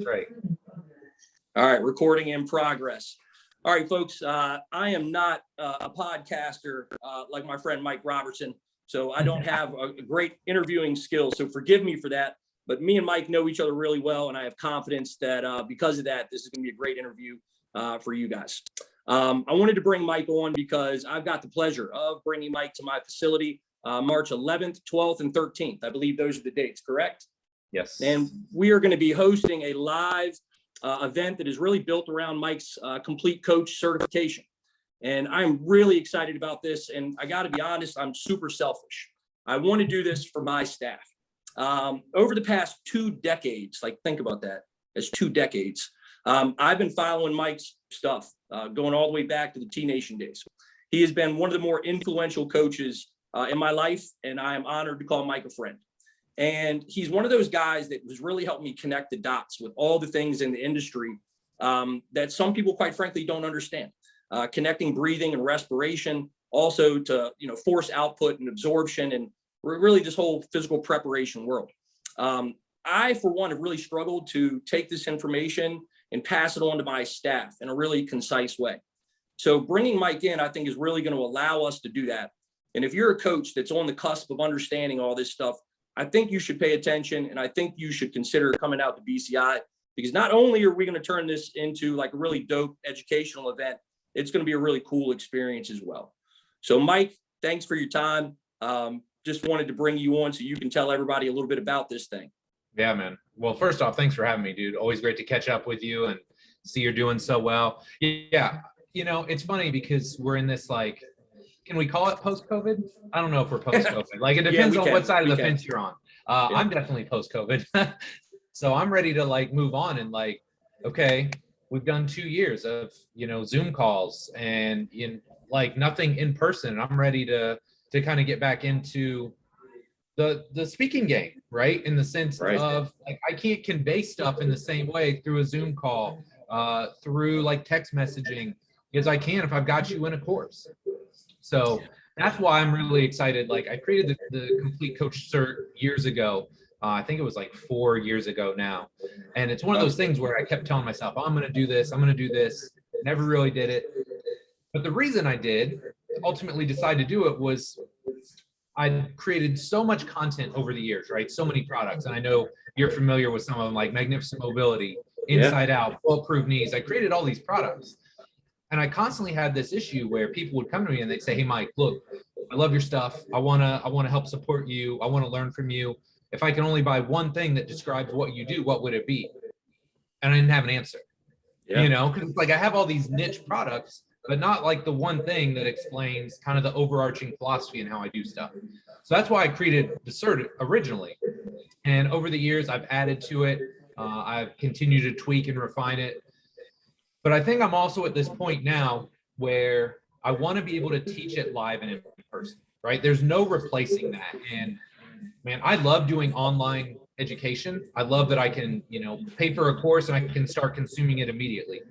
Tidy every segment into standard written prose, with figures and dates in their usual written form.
Right. All right, recording in progress. All right, folks, I am not a podcaster like my friend Mike Robertson, so I don't have a great interviewing skill, so forgive me for that. But me and Mike know each other really well, and I have confidence that because of that, this is going to be a great interview for you guys. I wanted to bring Mike on because I've got the pleasure of bringing Mike to my facility March 11th, 12th, and 13th. I believe those are the dates, correct? Yes. And we are going to be hosting a live event that is really built around Mike's complete coach certification. And I'm really excited about this. And I got to be honest, I'm super selfish. I want to do this for my staff. Over the past 2 decades, like think about that, as 2 decades, I've been following Mike's stuff, going all the way back to the T-Nation days. He has been one of the more influential coaches in my life, and I am honored to call Mike a friend. And he's one of those guys that has really helped me connect the dots with all the things in the industry that some people, quite frankly, don't understand. Connecting breathing and respiration, also to force output and absorption, and really this whole physical preparation world. I, for one, have really struggled to take this information and pass it on to my staff in a really concise way. So bringing Mike in, I think, is really going to allow us to do that. And if you're a coach that's on the cusp of understanding all this stuff, I think you should pay attention, and I think you should consider coming out to BCI, because not only are we going to turn this into like a really dope educational event, it's going to be a really cool experience as well. So Mike, thanks for your time. Just wanted to bring you on so you can tell everybody a little bit about this thing. Yeah, man. Well, first off, thanks for having me, dude. Always great to catch up with you and see you're doing so well. Yeah. It's funny because we're in this, like, can we call it post-COVID? I don't know if we're post-COVID. Like, it depends on what side of the fence you're on. I'm definitely post-COVID. So I'm ready to like move on and like, okay, we've done 2 years of, Zoom calls and like nothing in person. I'm ready to kind of get back into the speaking game, right? In the sense of like, I can't convey stuff in the same way through a Zoom call, through like text messaging as I can if I've got you in a course. So that's why I'm really excited. Like, I created the Complete Coach Cert years ago. I think it was like 4 years ago now. And it's one of those things where I kept telling myself, I'm going to do this. I'm going to do this. Never really did it. But the reason I did ultimately decide to do it was I created so much content over the years, right? So many products. And I know you're familiar with some of them, like Magnificent Mobility, Inside Out, Bulletproof Knees. I created all these products. And I constantly had this issue where people would come to me and they'd say, hey, Mike, look, I love your stuff. I want to help support you. I want to learn from you. If I can only buy one thing that describes what you do, what would it be? And I didn't have an answer, because it's like I have all these niche products, but not like the one thing that explains kind of the overarching philosophy and how I do stuff. So that's why I created the cert originally. And over the years, I've added to it. I've continued to tweak and refine it. But I think I'm also at this point now where I want to be able to teach it live and in person, right? There's no replacing that. And man, I love doing online education. I love that I can, pay for a course and I can start consuming it immediately.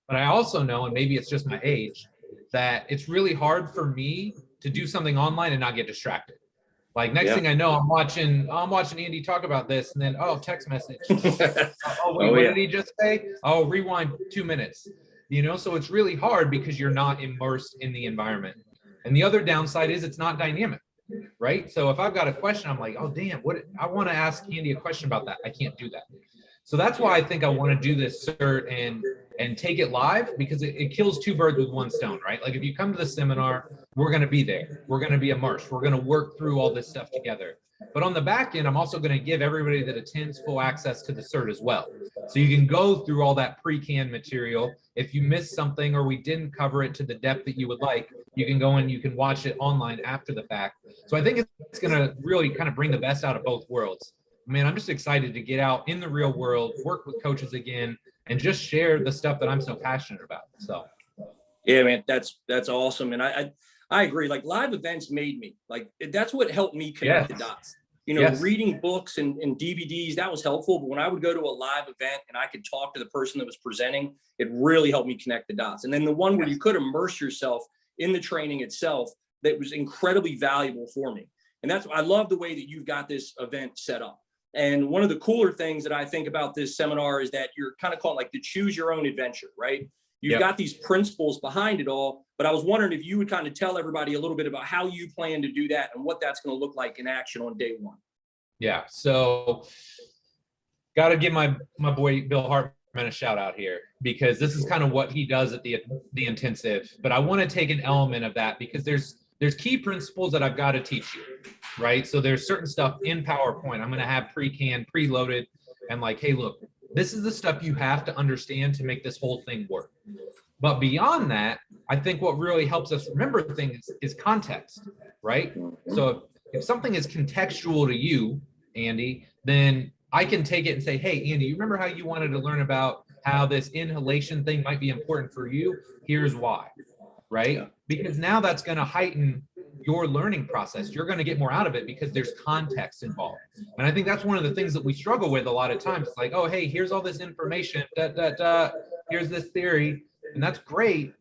But I also know, and maybe it's just my age, that it's really hard for me to do something online and not get distracted. Like next thing I know, I'm watching Andy talk about this, and then text message. What did he just say? Oh, rewind 2 minutes. So it's really hard because you're not immersed in the environment. And the other downside is it's not dynamic, right? So if I've got a question, I'm like, oh damn, I want to ask Andy a question about that. I can't do that. So that's why I think I want to do this cert and take it live, because it kills 2 birds with 1 stone, right? Like if you come to the seminar, we're going to be there. We're going to be immersed. We're going to work through all this stuff together. But on the back end, I'm also going to give everybody that attends full access to the cert as well. So you can go through all that pre-canned material. If you missed something or we didn't cover it to the depth that you would like, you can go and you can watch it online after the fact. So I think it's going to really kind of bring the best out of both worlds. Man, I'm just excited to get out in the real world, work with coaches again, and just share the stuff that I'm so passionate about. So, yeah, man, that's awesome. And I agree. Like live events made me like, that's what helped me connect the dots. Reading books and DVDs, that was helpful. But when I would go to a live event and I could talk to the person that was presenting, it really helped me connect the dots. And then the one where you could immerse yourself in the training itself, that was incredibly valuable for me. And I love the way that you've got this event set up. And one of the cooler things that I think about this seminar is that you're kind of called like the choose your own adventure, right? You've got these principles behind it all, but I was wondering if you would kind of tell everybody a little bit about how you plan to do that and what that's going to look like in action on day one. Yeah. So got to give my boy Bill Hartman a shout out here, because this is kind of what he does at the intensive. But I want to take an element of that because there's key principles that I've got to teach you, right? So there's certain stuff in PowerPoint I'm going to have pre-canned, preloaded, and like, hey, look, this is the stuff you have to understand to make this whole thing work. But beyond that, I think what really helps us remember things is context, right? So if something is contextual to you, Andy, then I can take it and say, hey, Andy, you remember how you wanted to learn about how this inhalation thing might be important for you? Here's why, right? Because now that's going to heighten your learning process. You're going to get more out of it because there's context involved. And I think that's one of the things that we struggle with a lot of times. It's like, oh, hey, here's all this information, here's this theory, and that's great,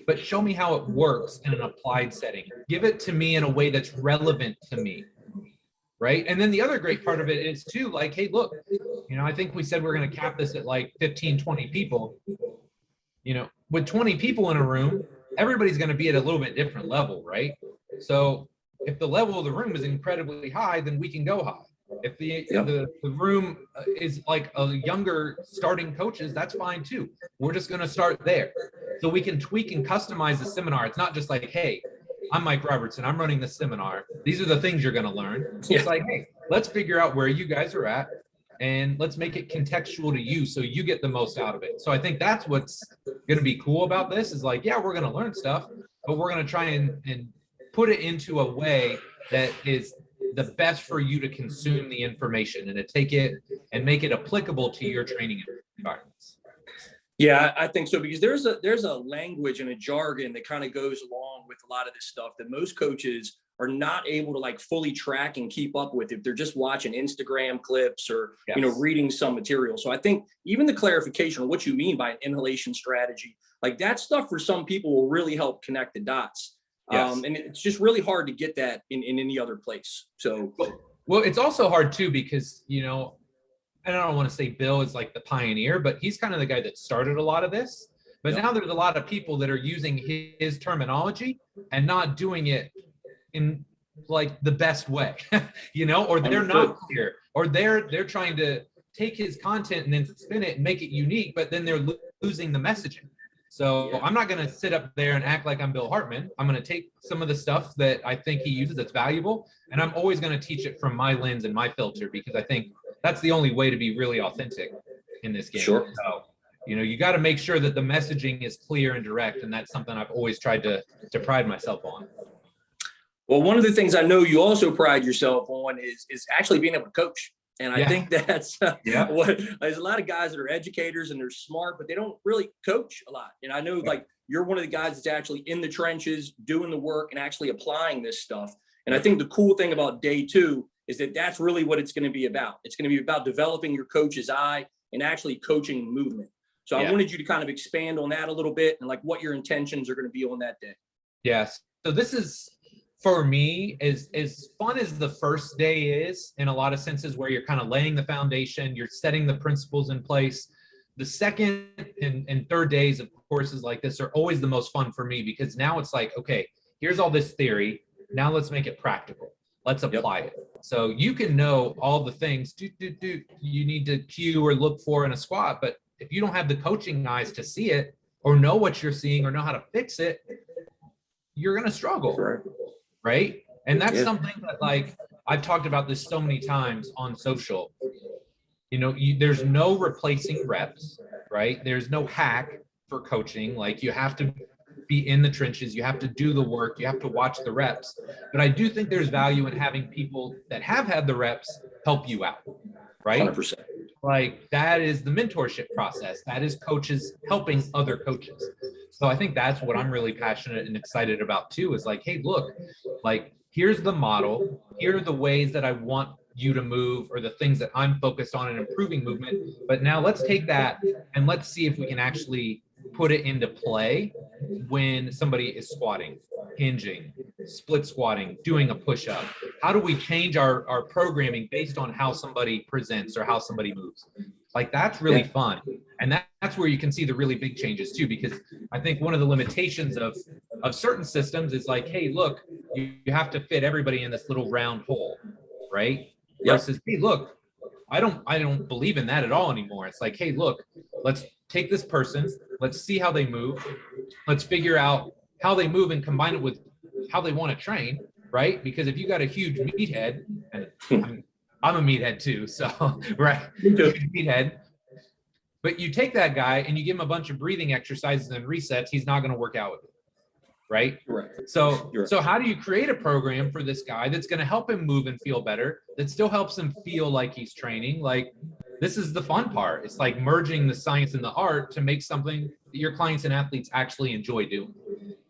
but show me how it works in an applied setting. Give it to me in a way that's relevant to me, right? And then the other great part of it is too, like, hey, look, I think we said we're going to cap this at like 15, 20 people. With 20 people in a room, everybody's going to be at a little bit different level, right? So if the level of the room is incredibly high, then we can go high. If the room is like a younger starting coaches, that's fine too. We're just going to start there. So we can tweak and customize the seminar. It's not just like, hey, I'm Mike Robertson, I'm running the seminar. These are the things you're going to learn. It's like, hey, let's figure out where you guys are at and let's make it contextual to you so you get the most out of it. So I think that's what's going to be cool about this is like, yeah, we're going to learn stuff, but we're going to try and put it into a way that is the best for you to consume the information and to take it and make it applicable to your training environments. Yeah, I think so, because there's a language and a jargon that kind of goes along with a lot of this stuff that most coaches are not able to like fully track and keep up with if they're just watching Instagram clips or reading some material. So I think even the clarification of what you mean by an inhalation strategy, like that stuff for some people will really help connect the dots. And it's just really hard to get that in any other place. So well, it's also hard too because I don't want to say Bill is like the pioneer, but he's kind of the guy that started a lot of this. But now there's a lot of people that are using his terminology and not doing it in like the best way, or they're not clear, or they're trying to take his content and then spin it and make it unique, but then they're losing the messaging. So I'm not going to sit up there and act like I'm Bill Hartman. I'm going to take some of the stuff that I think he uses that's valuable, and I'm always going to teach it from my lens and my filter, because I think that's the only way to be really authentic in this game. Sure. So, you got to make sure that the messaging is clear and direct, and that's something I've always tried to pride myself on. Well, one of the things I know you also pride yourself on is actually being able to coach. And I think that's what there's a lot of guys that are educators and they're smart, but they don't really coach a lot. And I know like you're one of the guys that's actually in the trenches doing the work and actually applying this stuff. And I think the cool thing about day two is that that's really what it's going to be about. It's going to be about developing your coach's eye and actually coaching movement. So I wanted you to kind of expand on that a little bit and like what your intentions are going to be on that day. Yes. So this is, for me, as fun as the first day is in a lot of senses, where you're kind of laying the foundation, you're setting the principles in place. The second and third days of courses like this are always the most fun for me, because now it's like, okay, here's all this theory. Now let's make it practical. Let's apply it. So you can know all the things you need to cue or look for in a squat, but if you don't have the coaching eyes to see it or know what you're seeing or know how to fix it, you're going to struggle. Right. And that's something that, like, I've talked about this so many times on social. There's no replacing reps, right? There's no hack for coaching. Like, you have to be in the trenches, you have to do the work, you have to watch the reps. But I do think there's value in having people that have had the reps help you out, right? 100%. Like, that is the mentorship process. That is coaches helping other coaches. So I think that's what I'm really passionate and excited about too, is like, hey, look, like, here's the model. Here are the ways that I want you to move, or the things that I'm focused on in improving movement. But now let's take that and let's see if we can actually put it into play when somebody is squatting, hinging, split squatting, doing a push-up? How do we change our programming based on how somebody presents or how somebody moves? Like, that's really fun. And that's where you can see the really big changes too, because I think one of the limitations of certain systems is like, hey, look, you have to fit everybody in this little round hole, right? Yep. Versus, hey, look, I don't believe in that at all anymore. It's like, hey, look, let's take this person, let's see how they move, let's figure out how they move and combine it with how they want to train, right? Because if you got a huge meathead, and I'm a meathead too, so right, huge meathead, but you take that guy and you give him a bunch of breathing exercises and resets, he's not going to work out with it, right? Right. So how do you create a program for this guy that's going to help him move and feel better, that still helps him feel like he's training? Like, this is the fun part. It's like merging the science and the art to make something that your clients and athletes actually enjoy doing.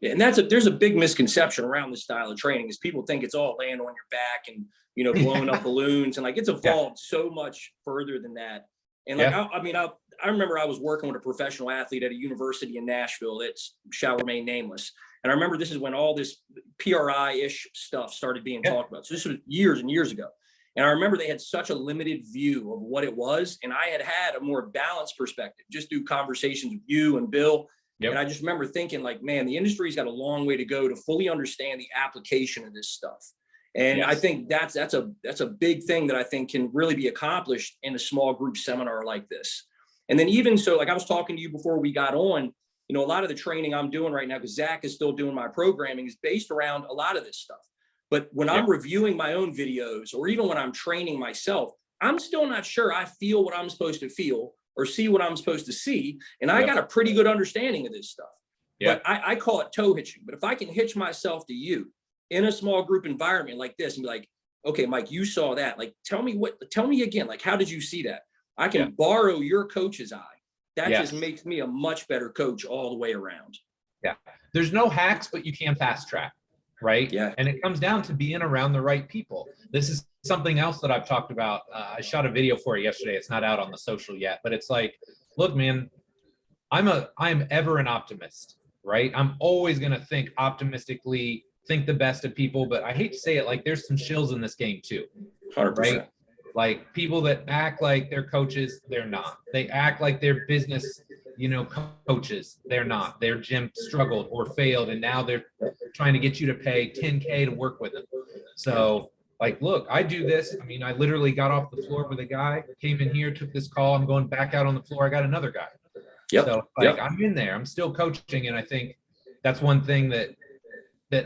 Yeah, and there's a big misconception around this style of training is people think it's all laying on your back and, you know, blowing up balloons, and like it's evolved so much further than that. And like, I remember I was working with a professional athlete at a university in Nashville that shall remain nameless. And I remember this is when all this PRI-ish stuff started being talked about. So this was years and years ago. And I remember they had such a limited view of what it was. And I had a more balanced perspective just through conversations with you and Bill. Yep. And I just remember thinking like, man, the industry's got a long way to go to fully understand the application of this stuff. And I think that's a big thing that I think can really be accomplished in a small group seminar like this. And then even so, like I was talking to you before we got on, you know, a lot of the training I'm doing right now, because Zach is still doing my programming, is based around a lot of this stuff. But when I'm reviewing my own videos, or even when I'm training myself, I'm still not sure I feel what I'm supposed to feel or see what I'm supposed to see. And I got a pretty good understanding of this stuff. But I call it toe hitching. But if I can hitch myself to you in a small group environment like this and be like, okay, Mike, you saw that. Like, tell me again, like, how did you see that? I can borrow your coach's eye. That just makes me a much better coach all the way around. Yeah. There's no hacks, but you can fast track, right? Yeah. And it comes down to being around the right people. This is something else that I've talked about. I shot a video for it yesterday. It's not out on the social yet, but it's like, look, man, I'm ever an optimist, right? I'm always going to think optimistically, think the best of people, but I hate to say it, like there's some shills in this game too, 100%. right? Like people that act like they're coaches, they're not. They act like they're business, you know, coaches, they're not. Their gym struggled or failed, and now they're trying to get you to pay $10K to work with them. So like, look, I do this. I mean, I literally got off the floor with a guy, came in here, took this call. I'm going back out on the floor. I got another guy. So like, I'm in there, I'm still coaching. And I think that's one thing that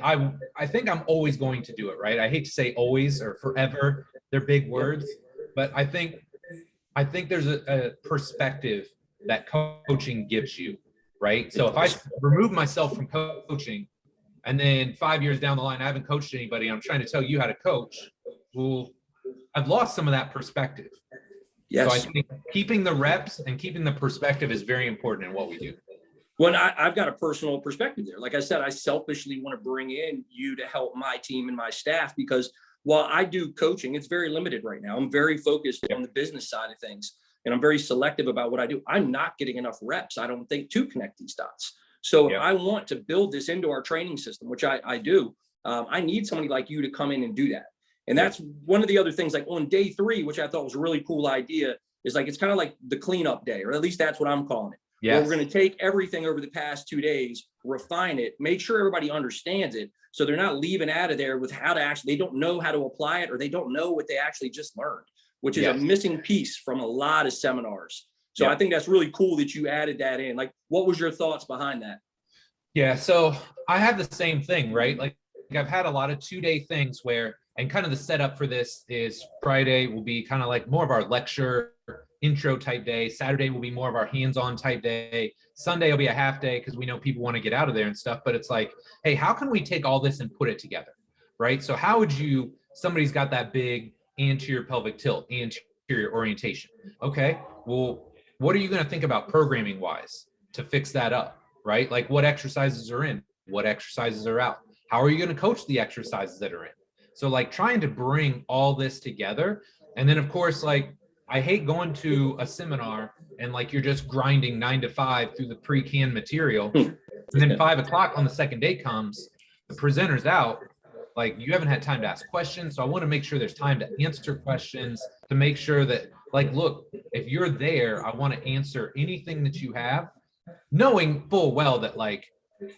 I think I'm always going to do it, right? I hate to say always or forever. They're big words, but I think there's a perspective that coaching gives you, right? So if I remove myself from coaching and then 5 years down the line, I haven't coached anybody, I'm trying to tell you how to coach, well, I've lost some of that perspective. Yes. So I think keeping the reps and keeping the perspective is very important in what we do. Well, I've got a personal perspective there. Like I said, I selfishly want to bring in you to help my team and my staff, because while I do coaching, it's very limited right now. I'm very focused on the business side of things, and I'm very selective about what I do. I'm not getting enough reps, I don't think, to connect these dots. So I want to build this into our training system, which I do. I need somebody like you to come in and do that. And that's one of the other things, like on day 3, which I thought was a really cool idea, is like, it's kind of like the cleanup day, or at least that's what I'm calling it. Yes. Where we're going to take everything over the past 2 days, refine it, make sure everybody understands it, so they're not leaving out of there with how to actually, they don't know how to apply it, or they don't know what they actually just learned, which is a missing piece from a lot of seminars. So I think that's really cool that you added that in. Like, what was your thoughts behind that? Yeah, so I have the same thing, right? Like I've had a lot of 2-day things where, and kind of the setup for this is Friday will be kind of like more of our lecture intro type day. Saturday will be more of our hands-on type day. Sunday will be a half day because we know people want to get out of there and stuff. But it's like, hey, how can we take all this and put it together, right? So how would you, somebody's got that big anterior pelvic tilt, anterior orientation. Okay, well, what are you going to think about programming wise to fix that up, right? Like what exercises are in, what exercises are out? How are you going to coach the exercises that are in? So like trying to bring all this together. And then of course, like, I hate going to a seminar and like you're just grinding 9 to 5 through the pre-canned material. And then 5 o'clock on the second day comes, the presenter's out, like you haven't had time to ask questions. So I want to make sure there's time to answer questions, to make sure that, like, look, if you're there, I want to answer anything that you have, knowing full well that like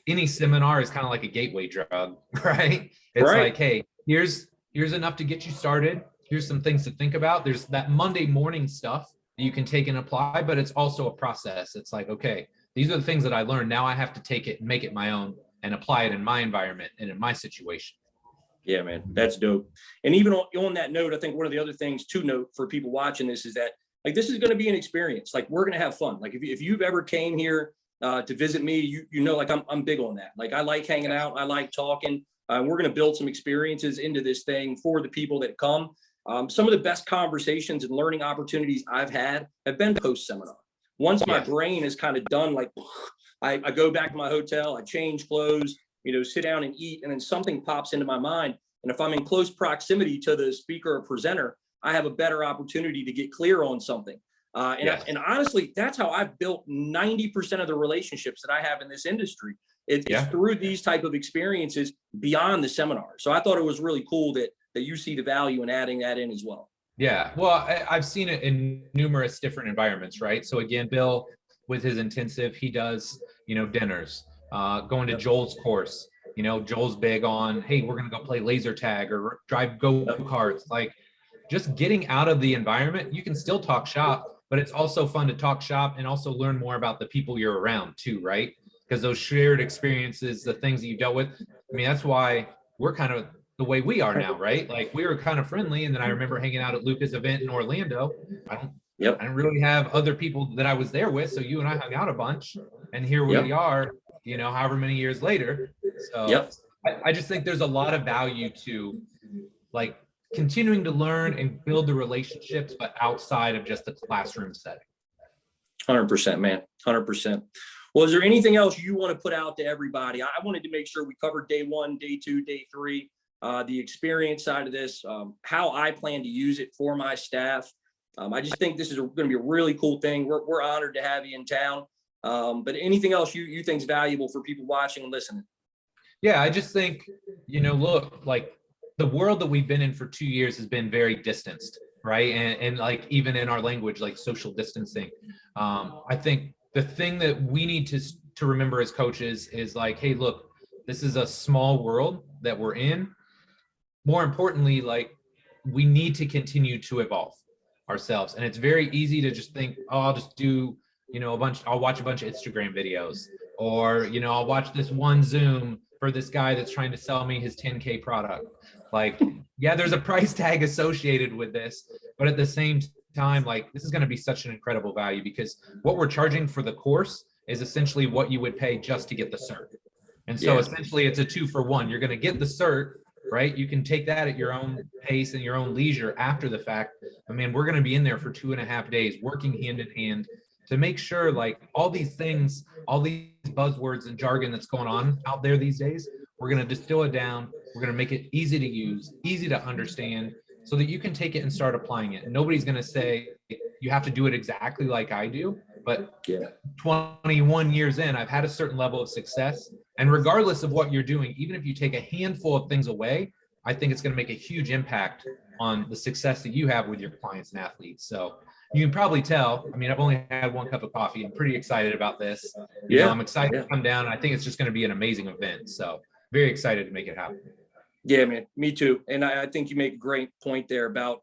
any seminar is kind of like a gateway drug, right? It's Right. like, hey, here's enough to get you started. Here's some things to think about. There's that Monday morning stuff that you can take and apply, but it's also a process. It's like, okay, these are the things that I learned. Now I have to take it and make it my own and apply it in my environment and in my situation. Yeah, man, that's dope. And even on that note, I think one of the other things to note for people watching this is that like this is going to be an experience. Like we're going to have fun. Like if you've ever came here to visit me, you know, like I'm big on that. Like I like hanging out. I like talking. We're going to build some experiences into this thing for the people that come. Some of the best conversations and learning opportunities I've had have been post seminar. Once my brain is kind of done, like I go back to my hotel, I change clothes, you know, sit down and eat, and then something pops into my mind. And if I'm in close proximity to the speaker or presenter, I have a better opportunity to get clear on something. And honestly, that's how I've built 90% of the relationships that I have in this industry. It's through these type of experiences beyond the seminar. So I thought it was really cool that you see the value in adding that in as well. Yeah, well, I've seen it in numerous different environments, right? So again, Bill, with his intensive, he does, you know, dinners, going to Joel's course. You know, Joel's big on, hey, we're going to go play laser tag or drive go-karts. Like just getting out of the environment, you can still talk shop, but it's also fun to talk shop and also learn more about the people you're around too, right? Because those shared experiences, the things that you dealt with, I mean, that's why we're kind of the way we are now, right? Like we were kind of friendly. And then I remember hanging out at Luca's event in Orlando. I don't really have other people that I was there with. So you and I hung out a bunch, and here we are, you know, however many years later. So I just think there's a lot of value to like continuing to learn and build the relationships, but outside of just the classroom setting. 100%, man. 100%. Well, is there anything else you want to put out to everybody? I wanted to make sure we covered day one, day two, day three, the experience side of this, how I plan to use it for my staff. I just think this is going to be a really cool thing. We're honored to have you in town. But anything else you think is valuable for people watching and listening? Yeah, I just think, you know, look, like the world that we've been in for 2 years has been very distanced, right? And like even in our language, like social distancing. I think the thing that we need to remember as coaches is like, hey, look, this is a small world that we're in. More importantly, like we need to continue to evolve ourselves. And it's very easy to just think, oh, I'll just do, you know, I'll watch a bunch of Instagram videos, or, you know, I'll watch this one Zoom for this guy that's trying to sell me his 10K product. Like, yeah, there's a price tag associated with this, but at the same time, like this is going to be such an incredible value because what we're charging for the course is essentially what you would pay just to get the cert. And so essentially it's a 2-for-1. You're going to get the cert, right? You can take that at your own pace and your own leisure after the fact. I mean, we're going to be in there for 2.5 days working hand in hand to make sure like all these things, all these buzzwords and jargon that's going on out there these days, we're going to distill it down. We're going to make it easy to use, easy to understand so that you can take it and start applying it. And nobody's going to say you have to do it exactly like I do, but 21 years in, I've had a certain level of success. And regardless of what you're doing, even if you take a handful of things away, I think it's going to make a huge impact on the success that you have with your clients and athletes. So you can probably tell, I mean, I've only had 1 cup of coffee. I'm pretty excited about this. You know, I'm excited to come down. I think it's just going to be an amazing event. So very excited to make it happen. Yeah, man, me too. And I think you make a great point there about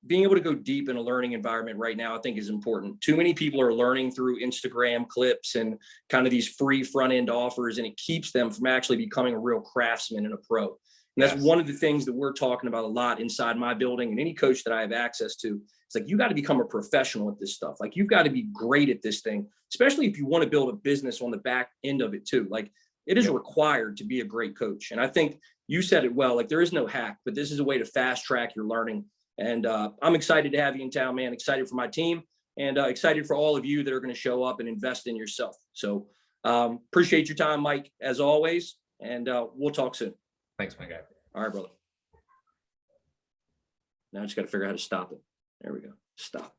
being able to go deep in a learning environment right now, I think is important. Too many people are learning through Instagram clips and kind of these free front end offers, and it keeps them from actually becoming a real craftsman and a pro. And that's one of the things that we're talking about a lot inside my building, and any coach that I have access to. It's like, you got to become a professional at this stuff. Like you've got to be great at this thing, especially if you want to build a business on the back end of it too. Like it is required to be a great coach. And I think you said it well, like there is no hack, but this is a way to fast track your learning. And I'm excited to have you in town, man. Excited for my team, and excited for all of you that are going to show up and invest in yourself. So appreciate your time, Mike, as always. And we'll talk soon. Thanks, my guy. All right, brother. Now I just got to figure out how to stop it. There we go. Stop.